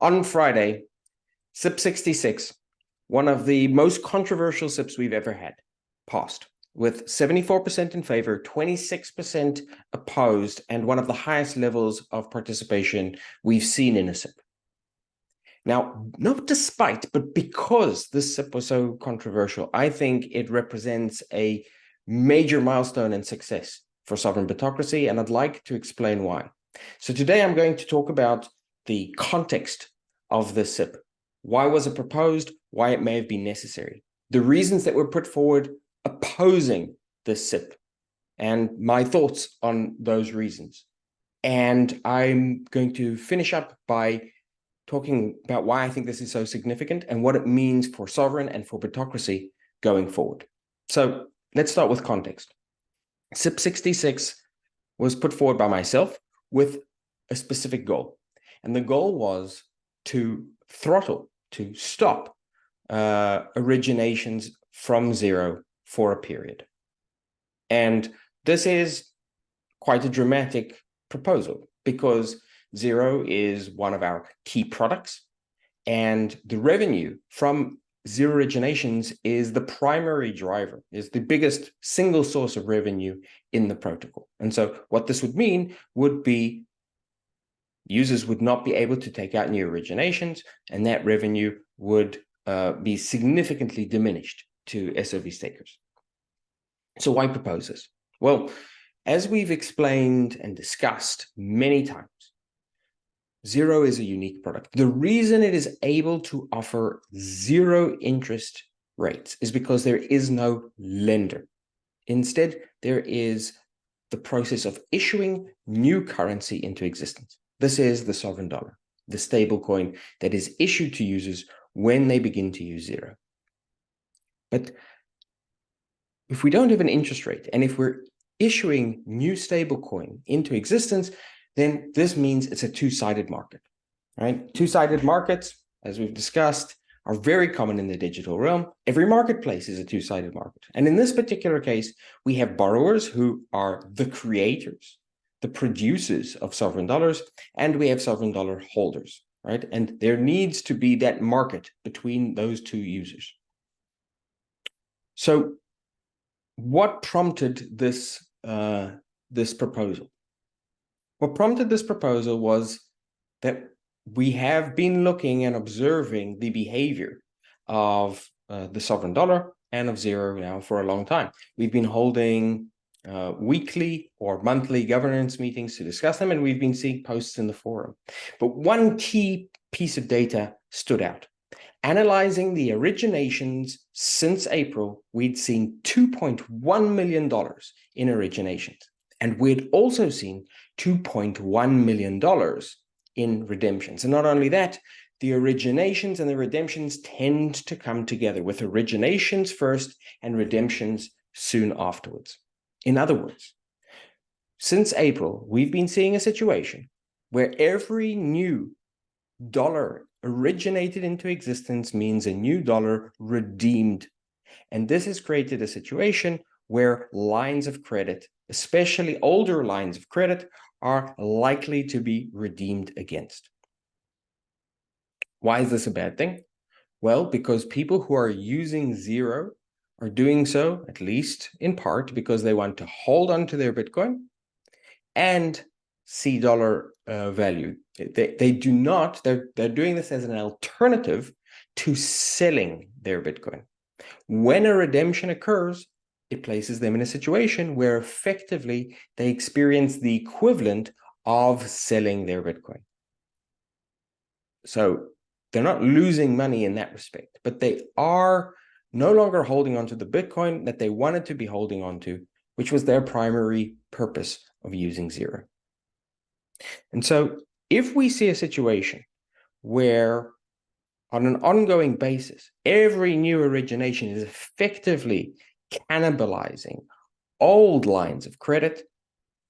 On Friday, SIP-66, one of the most controversial SIPs we've ever had, passed with 74% in favor, 26% opposed, and one of the highest levels of participation we've seen in a SIP. Now, not despite, but because this SIP was so controversial, I think it represents a major milestone and success for Sovryn Bitocracy, and I'd like to explain why. So today I'm going to talk about the context of this SIP. Why was it proposed? Why it may have been necessary. The reasons that were put forward opposing this SIP, and my thoughts on those reasons. And I'm going to finish up by talking about why I think this is so significant and what it means for Sovryn and for Bitocracy going forward. So let's start with context. SIP-66 was put forward by myself with a specific goal. And the goal was to throttle, to stop originations from zero for a period. And this is quite a dramatic proposal because zero is one of our key products, and the revenue from zero originations is the primary driver, is the biggest single source of revenue in the protocol. And so what this would mean would be users would not be able to take out new originations, and that revenue would be significantly diminished to SOV stakers. So why propose this? Well, as we've explained and discussed many times, zero is a unique product. The reason it is able to offer zero interest rates is because there is no lender. Instead, there is the process of issuing new currency into existence. This is the sovereign dollar, the stable coin that is issued to users when they begin to use zero. But if we don't have an interest rate, and if we're issuing new stable coin into existence, then this means it's a two-sided market, right? Two-sided markets, as we've discussed, are very common in the digital realm. Every marketplace is a two-sided market. And in this particular case, we have borrowers who are the creators, the producers of sovereign dollars, and we have sovereign dollar holders, right? And there needs to be that market between those two users. So what prompted this proposal? What prompted this proposal was that we have been looking and observing the behavior of the sovereign dollar and of zero now for a long time. We've been holding weekly or monthly governance meetings to discuss them, and we've been seeing posts in the forum. But one key piece of data stood out. Analyzing the originations since April, we'd seen $2.1 million in originations. And we'd also seen $2.1 million in redemptions. And not only that, the originations and the redemptions tend to come together, with originations first and redemptions soon afterwards. In other words, since April, we've been seeing a situation where every new dollar originated into existence means a new dollar redeemed. And this has created a situation where lines of credit, especially older lines of credit, are likely to be redeemed against. Why is this a bad thing? Well, because people who are using zero are doing so, at least in part, because they want to hold on to their Bitcoin and see dollar value. They do not, they're doing this as an alternative to selling their Bitcoin. When a redemption occurs, it places them in a situation where effectively they experience the equivalent of selling their Bitcoin. So they're not losing money in that respect, but they are no longer holding on to the Bitcoin that they wanted to be holding on to, which was their primary purpose of using zero. And so if we see a situation where on an ongoing basis, every new origination is effectively cannibalizing old lines of credit,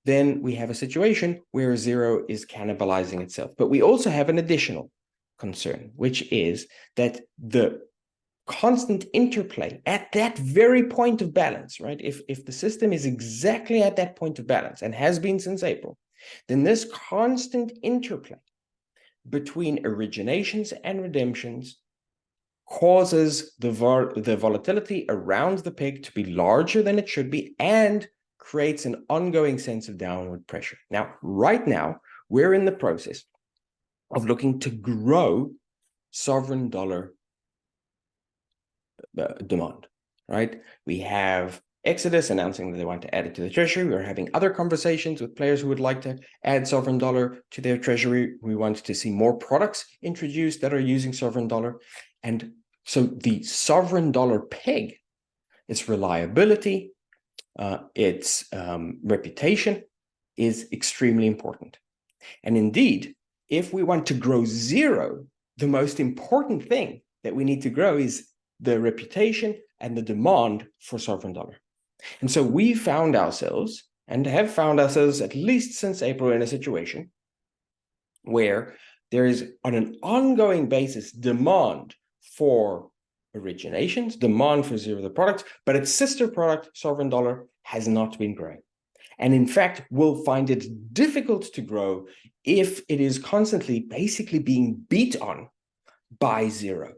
then we have a situation where zero is cannibalizing itself. But we also have an additional concern, which is that the constant interplay at that very point of balance, right? If the system is exactly at that point of balance and has been since April, then this constant interplay between originations and redemptions causes the volatility around the peg to be larger than it should be and creates an ongoing sense of downward pressure. Now, right now, we're in the process of looking to grow sovereign dollar demand, right? We have Exodus announcing that they want to add it to the treasury. We're having other conversations with players who would like to add sovereign dollar to their treasury. We want to see more products introduced that are using sovereign dollar. And so the sovereign dollar peg, its reliability, its reputation is extremely important. And indeed, if we want to grow zero, the most important thing that we need to grow is the reputation and the demand for sovereign dollar. And so we found ourselves, and have found ourselves at least since April, in a situation where there is, on an ongoing basis, demand for originations, demand for zero the products, but its sister product, sovereign dollar, has not been growing. And in fact, we'll find it difficult to grow if it is constantly basically being beat on by zero.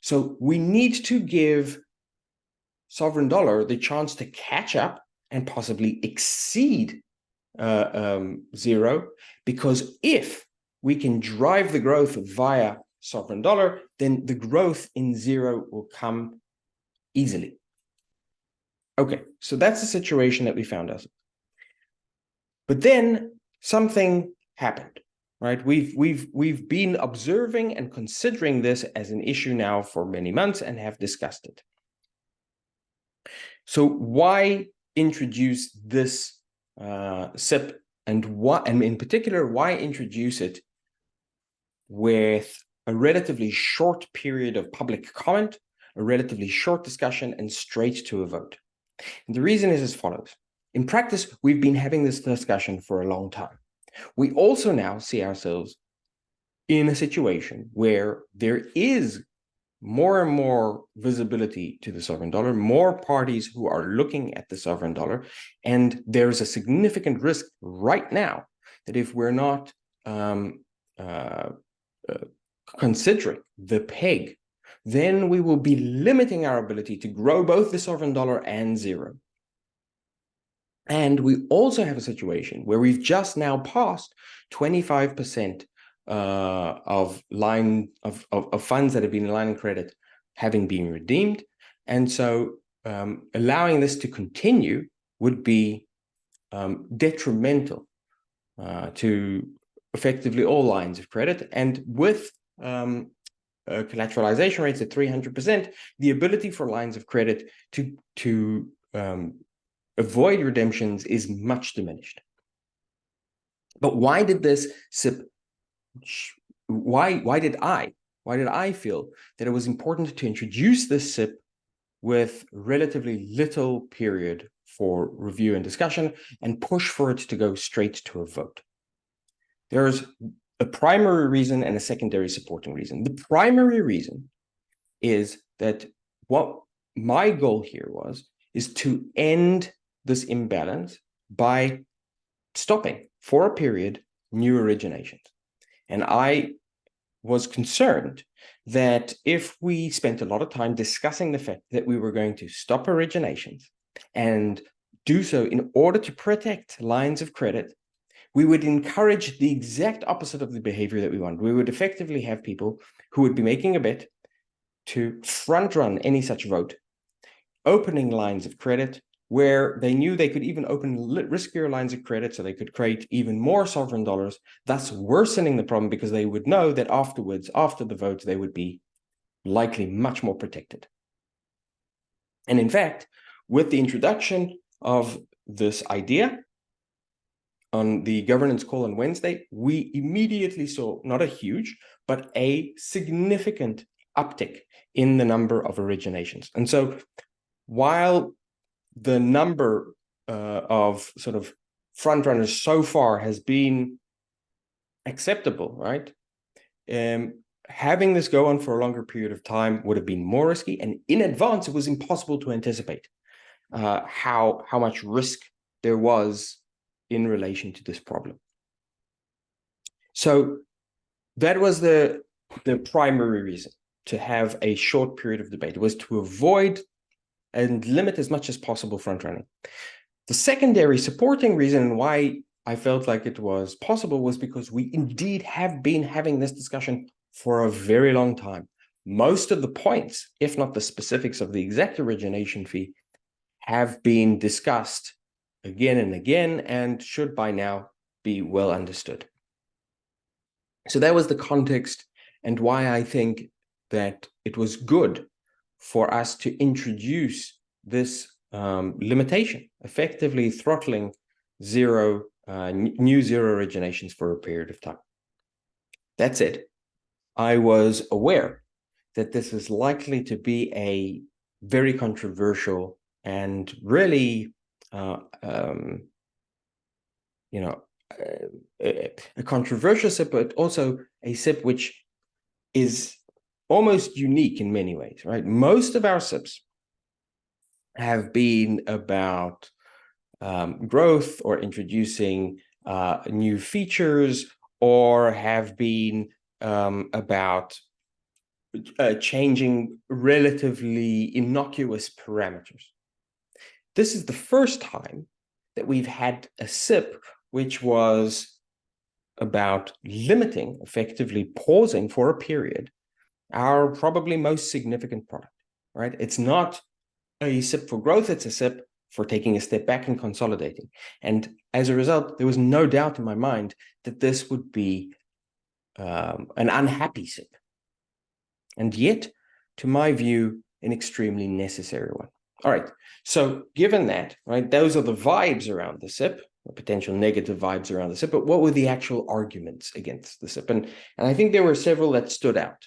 So we need to give sovereign dollar the chance to catch up and possibly exceed zero, because if we can drive the growth via sovereign dollar, then the growth in zero will come easily. Okay, so that's the situation that we found ourselves. But then something happened, right? We've been observing and considering this as an issue now for many months and have discussed it. So why introduce this SIP, and in particular, why introduce it with a relatively short period of public comment, a relatively short discussion, and straight to a vote? And the reason is as follows. In practice, we've been having this discussion for a long time. We also now see ourselves in a situation where there is more and more visibility to the sovereign dollar, more parties who are looking at the sovereign dollar, and there's a significant risk right now that if we're not considering the peg, then we will be limiting our ability to grow both the sovereign dollar and zero. And we also have a situation where we've just now passed 25% of funds that have been in line of credit having been redeemed. And so allowing this to continue would be detrimental to effectively all lines of credit. And with collateralization rates at 300%, the ability for lines of credit to avoid redemptions is much diminished. But why did this SIP? Why did I feel that it was important to introduce this SIP with relatively little period for review and discussion and push for it to go straight to a vote? There's a primary reason and a secondary supporting reason. The primary reason is that what my goal here is to end this imbalance by stopping for a period new originations. And I was concerned that if we spent a lot of time discussing the fact that we were going to stop originations and do so in order to protect lines of credit, we would encourage the exact opposite of the behavior that we want. We would effectively have people who would be making a bet to front run any such vote, opening lines of credit where they knew they could even open riskier lines of credit so they could create even more sovereign dollars, thus worsening the problem because they would know that afterwards, after the vote, they would be likely much more protected. And in fact, with the introduction of this idea on the governance call on Wednesday, we immediately saw not a huge, but a significant uptick in the number of originations. And so while the number of sort of front runners so far has been acceptable, right? Having this go on for a longer period of time would have been more risky, and in advance, it was impossible to anticipate how much risk there was in relation to this problem. So that was the primary reason to have a short period of debate, was to avoid and limit as much as possible front running. The secondary supporting reason why I felt like it was possible was because we indeed have been having this discussion for a very long time. Most of the points, if not the specifics of the exact origination fee, have been discussed again and again and should by now be well understood. So that was the context and why I think that it was good for us to introduce this limitation, effectively throttling new zero originations for a period of time. That said, I was aware that this is likely to be a very controversial and really, a controversial SIP, but also a SIP which is almost unique in many ways, right? Most of our SIPs have been about growth or introducing new features, or have been about changing relatively innocuous parameters. This is the first time that we've had a SIP which was about limiting, effectively pausing for a period, our probably most significant product, right? It's not a SIP for growth, it's a SIP for taking a step back and consolidating. And as a result, there was no doubt in my mind that this would be an unhappy SIP. And yet, to my view, an extremely necessary one. All right, so given that, right, those are the vibes around the SIP, the potential negative vibes around the SIP, but what were the actual arguments against the SIP? And I think there were several that stood out.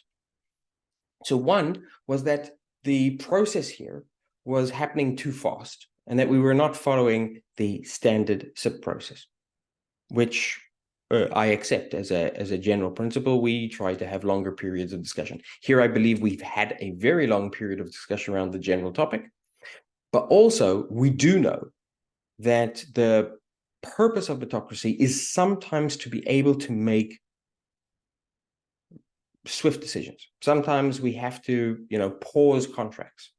So one was that the process here was happening too fast and that we were not following the standard SIP process, which I accept as a general principle. We try to have longer periods of discussion. Here, I believe we've had a very long period of discussion around the general topic, but also we do know that the purpose of Bitocracy is sometimes to be able to make swift decisions. Sometimes we have to, pause contracts.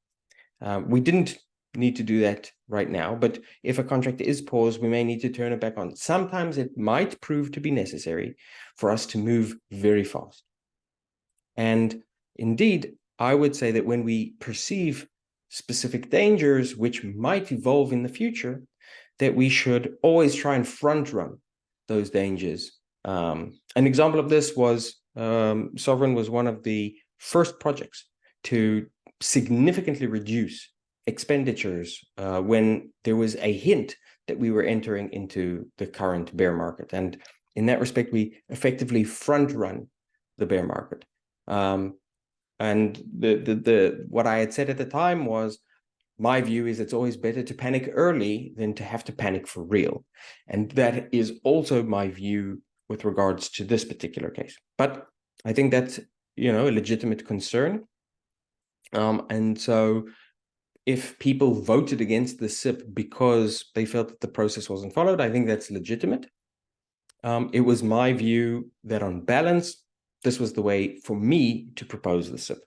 We didn't need to do that right now, but if a contract is paused, we may need to turn it back on. Sometimes it might prove to be necessary for us to move very fast. And indeed, I would say that when we perceive specific dangers which might evolve in the future, that we should always try and front run those dangers. An example of this was Sovryn was one of the first projects to significantly reduce expenditures when there was a hint that we were entering into the current bear market. And in that respect, we effectively front run the bear market. And what I had said at the time was, my view is it's always better to panic early than to have to panic for real. And that is also my view with regards to this particular case. But I think that's, a legitimate concern. And so if people voted against the SIP because they felt that the process wasn't followed, I think that's legitimate. It was my view that on balance, this was the way for me to propose the SIP.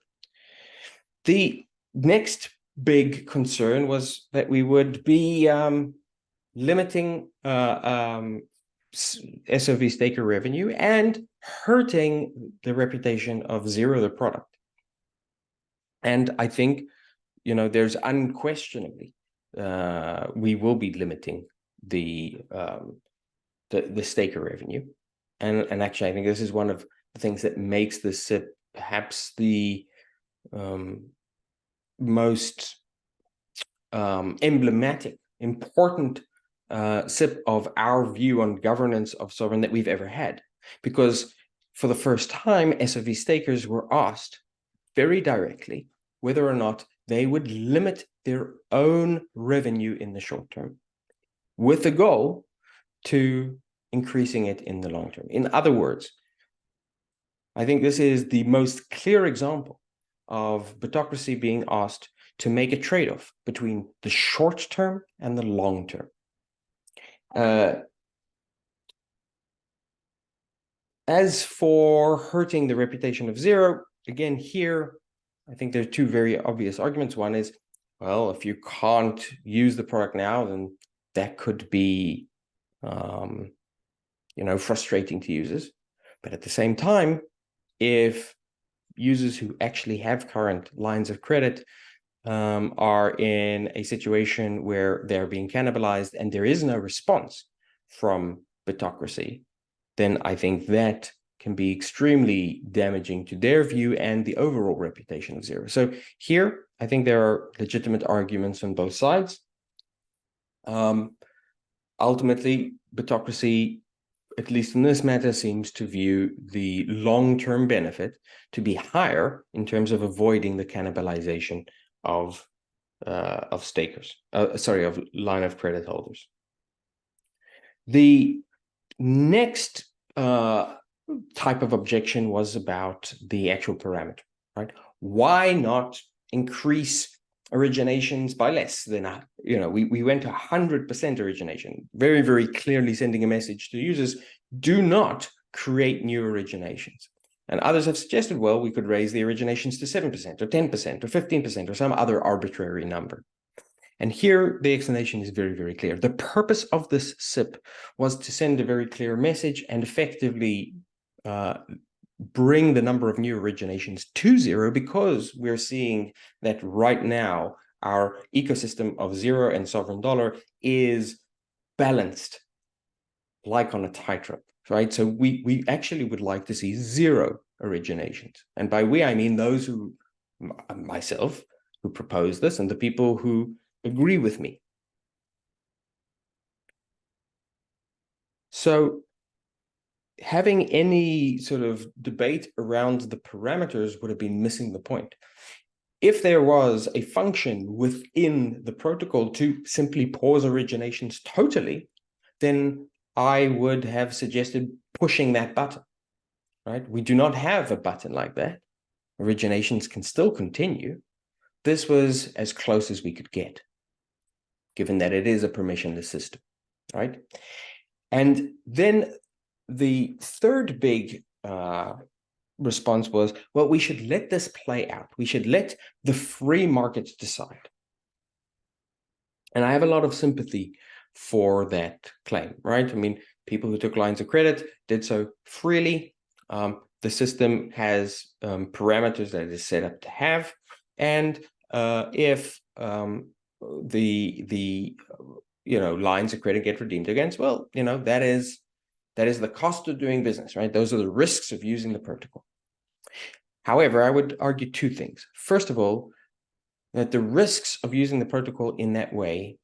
The next big concern was that we would be limiting SOV staker revenue and hurting the reputation of Zero, the product. And I think, there's unquestionably, we will be limiting the staker revenue. And actually, I think this is one of the things that makes the SIP perhaps the most emblematic, important SIP of our view on governance of Sovryn that we've ever had. Because for the first time, SOV stakers were asked very directly whether or not they would limit their own revenue in the short term, with the goal to increasing it in the long term. In other words, I think this is the most clear example of Bitocracy being asked to make a trade-off between the short term and the long term. As for hurting the reputation of zero, again, here, I think there are two very obvious arguments. One is, well, if you can't use the product now, then that could be, frustrating to users. But at the same time, if users who actually have current lines of credit are in a situation where they're being cannibalized and there is no response from Bitocracy, then I think that can be extremely damaging to their view and the overall reputation of zero. So here, I think there are legitimate arguments on both sides. Ultimately, Bitocracy, at least in this matter, seems to view the long-term benefit to be higher in terms of avoiding the cannibalization of stakers, of line of credit holders. The next type of objection was about the actual parameter, right? Why not increase originations by less than, we went to 100% origination, very, very clearly sending a message to users, do not create new originations. And others have suggested, well, we could raise the originations to 7% or 10% or 15% or some other arbitrary number. And here the explanation is very, very clear. The purpose of this SIP was to send a very clear message and effectively bring the number of new originations to zero, because we're seeing that right now our ecosystem of zero and sovereign dollar is balanced like on a tightrope, right? So we actually would like to see zero originations. And by we, I mean those who, myself, who propose this and the people who agree with me. So having any sort of debate around the parameters would have been missing the point. If there was a function within the protocol to simply pause originations totally, then I would have suggested pushing that button, right? We do not have a button like that. Originations can still continue. This was as close as we could get, given that it is a permissionless system, right? And then the third big response was, well, we should let this play out. We should let the free markets decide. And I have a lot of sympathy for that claim, right? I mean, people who took lines of credit did so freely. The system has parameters that it is set up to have. And if the lines of credit get redeemed against, well, that is the cost of doing business, right? Those are the risks of using the protocol. However, I would argue two things. First of all, that the risks of using the protocol in that way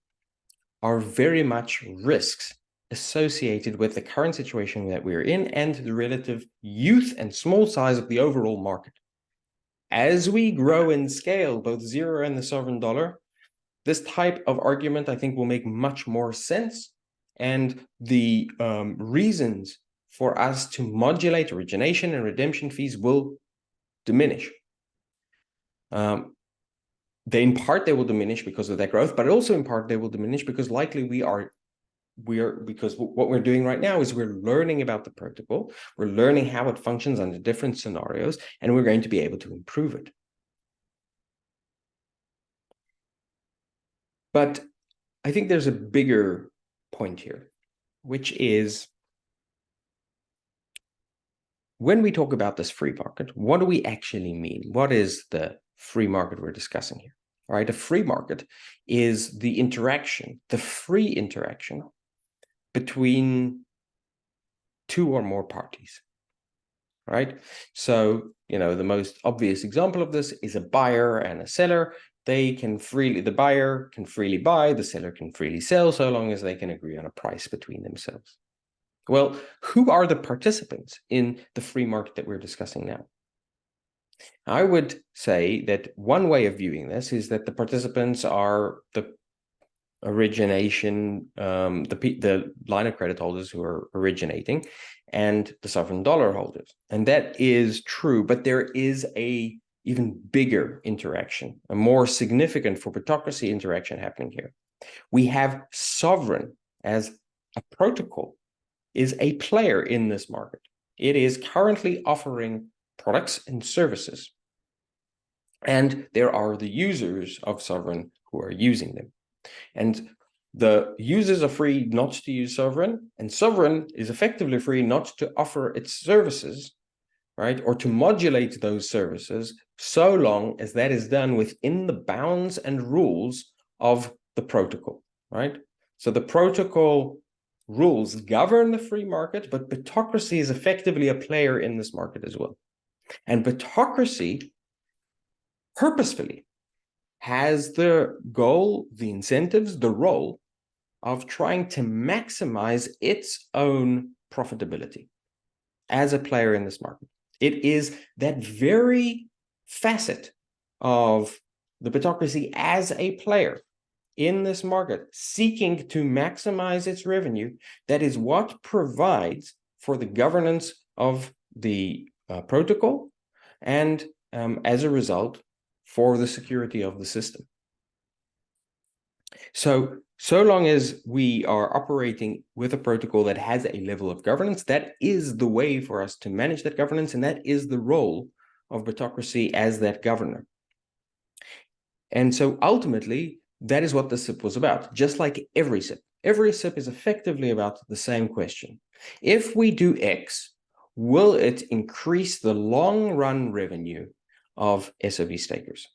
are very much risks associated with the current situation that we're in and the relative youth and small size of the overall market. As we grow in scale, both zero and the sovereign dollar, this type of argument, I think, will make much more sense. And the reasons for us to modulate origination and redemption fees will diminish. In part, they will diminish because of that growth, but also in part, they will diminish because likely because what we're doing right now is we're learning about the protocol, we're learning how it functions under different scenarios, and we're going to be able to improve it. But I think there's a bigger point here, which is when we talk about this free market, what do we actually mean? What is the free market we're discussing here? All right, a free market is the interaction, the free interaction between two or more parties, right? So, the most obvious example of this is a buyer and a seller. The buyer can freely buy, the seller can freely sell, so long as they can agree on a price between themselves. Well, who are the participants in the free market that we're discussing now? I would say that one way of viewing this is that the participants are the origination, the line of credit holders who are originating, and the sovereign dollar holders. And that is true, but there is a even bigger interaction, a more significant for Bitocracy interaction happening here. We have Sovryn as a protocol, is a player in this market. It is currently offering products and services. And there are the users of Sovryn who are using them. And the users are free not to use Sovryn, and Sovryn is effectively free not to offer its services, right, or to modulate those services, so long as that is done within the bounds and rules of the protocol, right? So the protocol rules govern the free market, but Bitocracy is effectively a player in this market as well. And Bitocracy purposefully has the goal, the incentives, the role of trying to maximize its own profitability as a player in this market. It is that very facet of the Bitocracy as a player in this market, seeking to maximize its revenue, that is what provides for the governance of the protocol, and as a result, for the security of the system. So long as we are operating with a protocol that has a level of governance, that is the way for us to manage that governance, and that is the role of Bitocracy as that governor. And so ultimately, that is what the SIP was about, just like every SIP. Every SIP is effectively about the same question. If we do X, will it increase the long-run revenue of SOV stakers?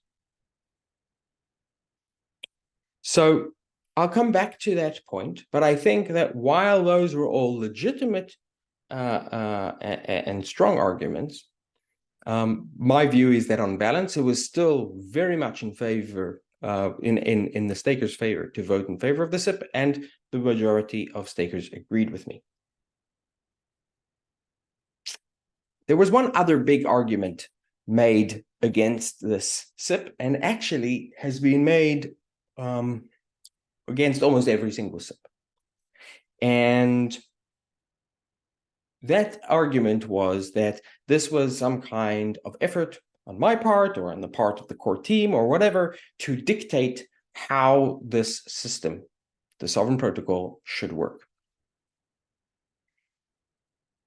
So I'll come back to that point, but I think that while those were all legitimate and strong arguments, my view is that on balance, it was still very much in favor, in the stakers' favor, to vote in favor of the SIP, and the majority of stakers agreed with me. There was one other big argument made against this SIP, and actually has been made against almost every single SIP. And that argument was that this was some kind of effort on my part or on the part of the core team or whatever to dictate how this system, the Sovryn protocol, should work.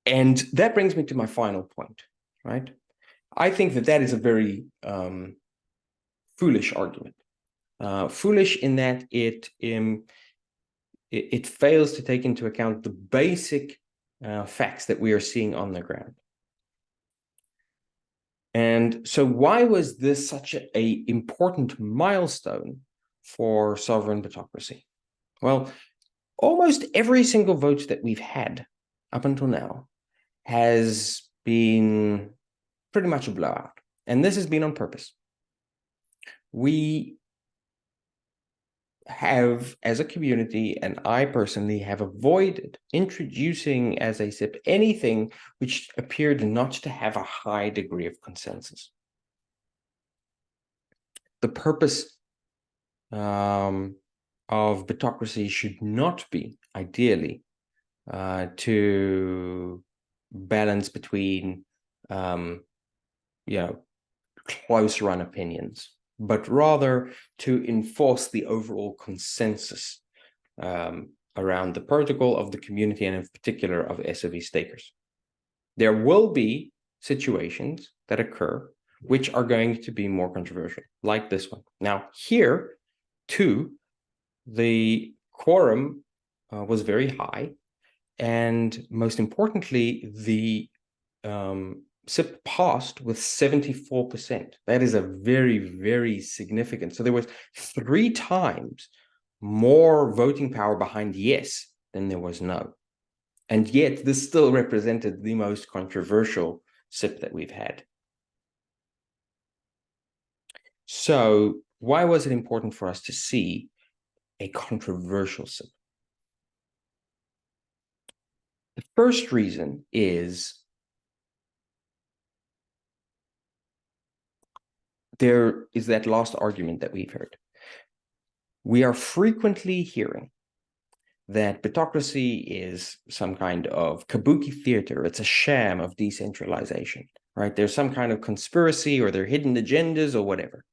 And that brings me to my final point, right? I think that that is a very foolish argument. Foolish in that it fails to take into account the basic facts that we are seeing on the ground. And so why was this such an important milestone for Sovryn Bitocracy? Well, almost every single vote that we've had up until now has been pretty much a blowout. And this has been on purpose. We have, as a community, and I personally have avoided introducing as a SIP anything which appeared not to have a high degree of consensus. The purpose of Bitocracy should not be, ideally, to balance between, close-run opinions, but rather to enforce the overall consensus around the protocol of the community, and in particular of SOV stakers. There will be situations that occur which are going to be more controversial, like this one. Now, here, too, the quorum was very high, and most importantly, the SIP passed with 74%. That is a very, very significant. So there was 3 times more voting power behind yes than there was no. And yet this still represented the most controversial SIP that we've had. So why was it important for us to see a controversial SIP? The first reason is there is that last argument that we've heard. We are frequently hearing that Bitocracy is some kind of kabuki theater. It's a sham of decentralization, right? There's some kind of conspiracy, or there are hidden agendas or whatever.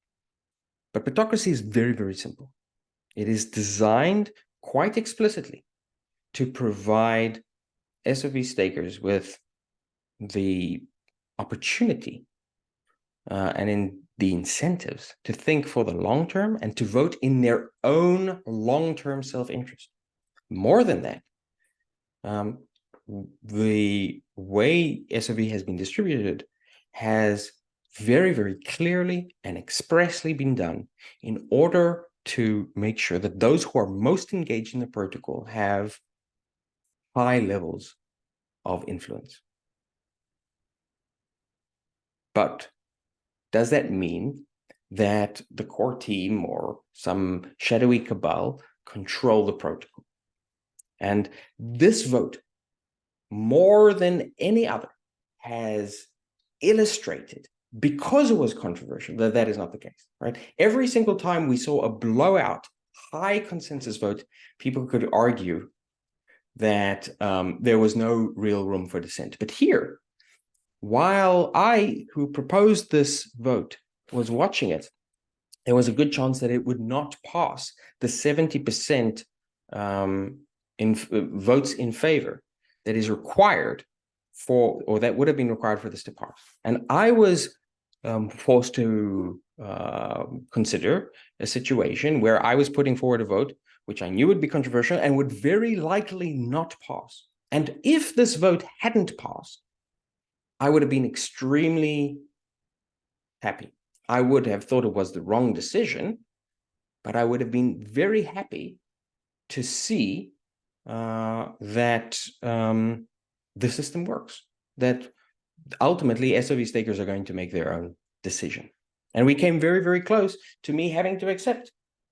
But Bitocracy is very, very simple. It is designed quite explicitly to provide SOV stakers with the opportunity and in the incentives to think for the long term and to vote in their own long-term self-interest. More than that, the way SOV has been distributed has very, very clearly and expressly been done in order to make sure that those who are most engaged in the protocol have high levels of influence. But does that mean that the core team or some shadowy cabal control the protocol? And this vote, more than any other, has illustrated, because it was controversial, that that is not the case, right? Every single time we saw a blowout, high consensus vote, people could argue that there was no real room for dissent. But here, while I, who proposed this vote, was watching it, there was a good chance that it would not pass the 70% votes in favor that is required for, or that would have been required for this to pass. And I was forced to consider a situation where I was putting forward a vote which I knew would be controversial and would very likely not pass. And if this vote hadn't passed, I would have been extremely happy. I would have thought it was the wrong decision, but I would have been very happy to see that the system works, that ultimately SOV stakers are going to make their own decision. And we came very, very close to me having to accept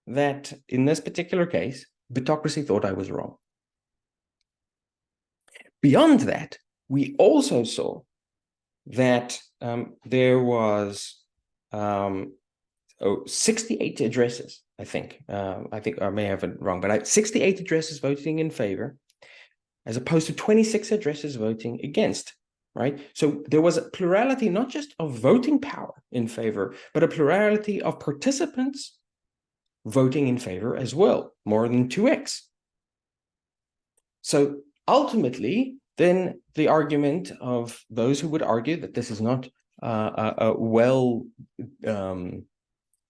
that in this particular case, Bitocracy thought I was wrong. Beyond that, we also saw that there was 68 addresses, I think I may have it wrong, but 68 addresses voting in favor, as opposed to 26 addresses voting against, right? So there was a plurality, not just of voting power in favor, but a plurality of participants voting in favor as well, more than 2x. So ultimately, then the argument of those who would argue that this is not a well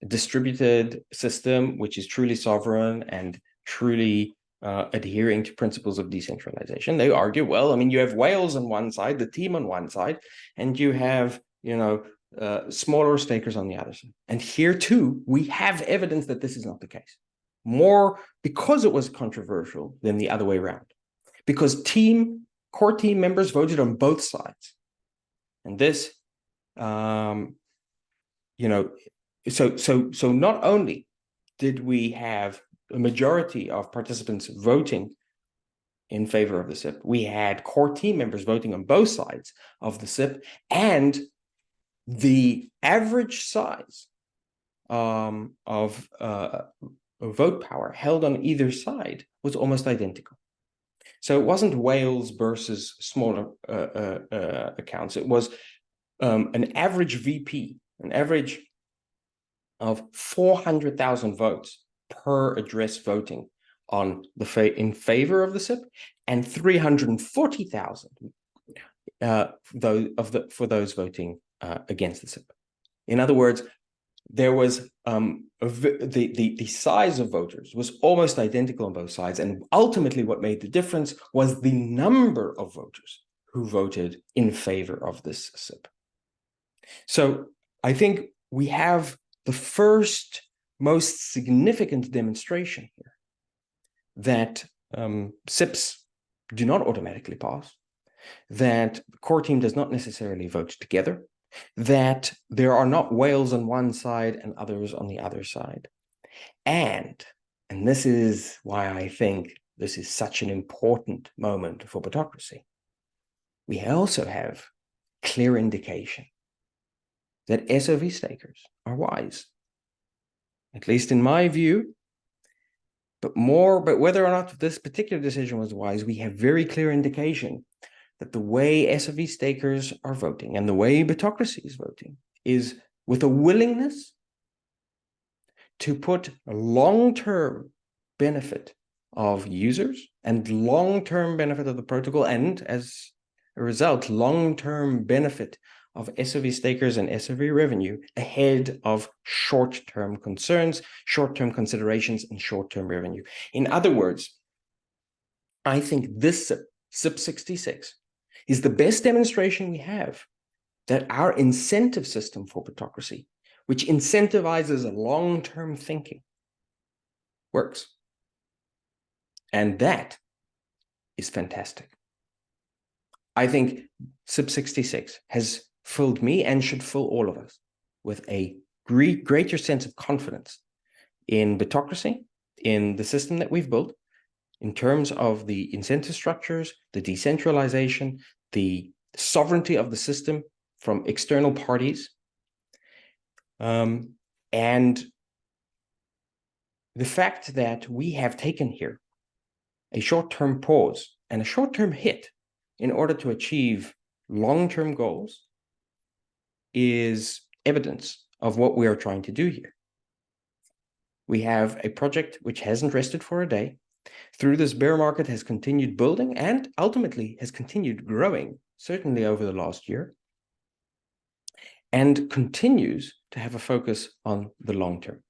distributed system, which is truly sovereign and truly adhering to principles of decentralization, they argue, well, I mean, you have Wales on one side, the team on one side, and you have, smaller stakers on the other side. And here too, we have evidence that this is not the case. More because it was controversial than the other way around. Because core team members voted on both sides. And this, so not only did we have a majority of participants voting in favor of the SIP, we had core team members voting on both sides of the SIP, and the average size of vote power held on either side was almost identical. So it wasn't Wales versus smaller accounts. It was an average VP, an average of 400,000 votes per address voting on in favor of the SIP, and 340,000 for those voting against the SIP. In other words, there was the size of voters was almost identical on both sides, and ultimately what made the difference was the number of voters who voted in favor of this SIP. So I think we have the first most significant demonstration here that SIPs do not automatically pass, that the core team does not necessarily vote together, that there are not Wales on one side and others on the other side. And this is why I think this is such an important moment for Bitocracy. We also have clear indication that SOV stakers are wise, at least in my view. But whether or not this particular decision was wise, we have very clear indication that the way SOV stakers are voting and the way Bitocracy is voting is with a willingness to put a long-term benefit of users and long-term benefit of the protocol, and as a result, long-term benefit of SOV stakers and SOV revenue ahead of short-term concerns, short-term considerations, and short-term revenue. In other words, I think this SIP-66 is the best demonstration we have that our incentive system for Bitocracy, which incentivizes long-term thinking, works. And that is fantastic. I think SIP-66 has filled me and should fill all of us with a greater sense of confidence in Bitocracy, in the system that we've built, in terms of the incentive structures, the decentralization, the sovereignty of the system from external parties, and the fact that we have taken here a short-term pause and a short-term hit in order to achieve long-term goals is evidence of what we are trying to do here. We have a project which hasn't rested for a day. Through this bear market has continued building and ultimately has continued growing, certainly over the last year, and continues to have a focus on the long term.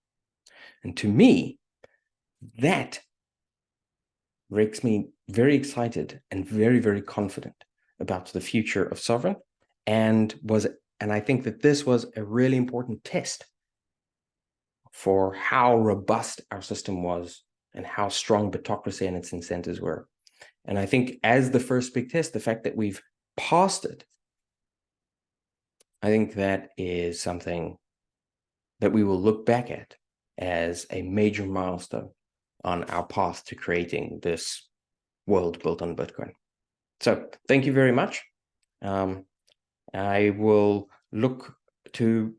And to me, that makes me very excited and very, very confident about the future of Sovryn, and I think that this was a really important test for how robust our system was and how strong Bitocracy and its incentives were. And I think as the first big test, the fact that we've passed it, I think that is something that we will look back at as a major milestone on our path to creating this world built on Bitcoin. So thank you very much. I will look to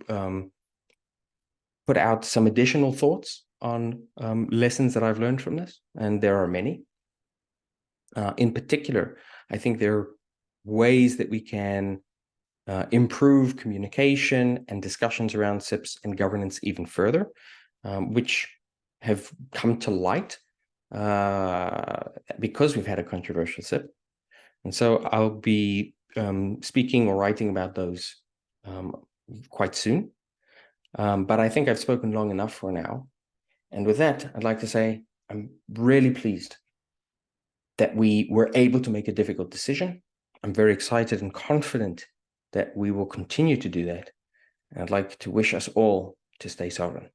put out some additional thoughts on lessons that I've learned from this, and there are many. In particular, I think there are ways that we can improve communication and discussions around SIPs and governance even further, which have come to light because we've had a controversial SIP. And so I'll be speaking or writing about those quite soon. But I think I've spoken long enough for now. And with that, I'd like to say I'm really pleased that we were able to make a difficult decision. I'm very excited and confident that we will continue to do that. And I'd like to wish us all to stay sovereign.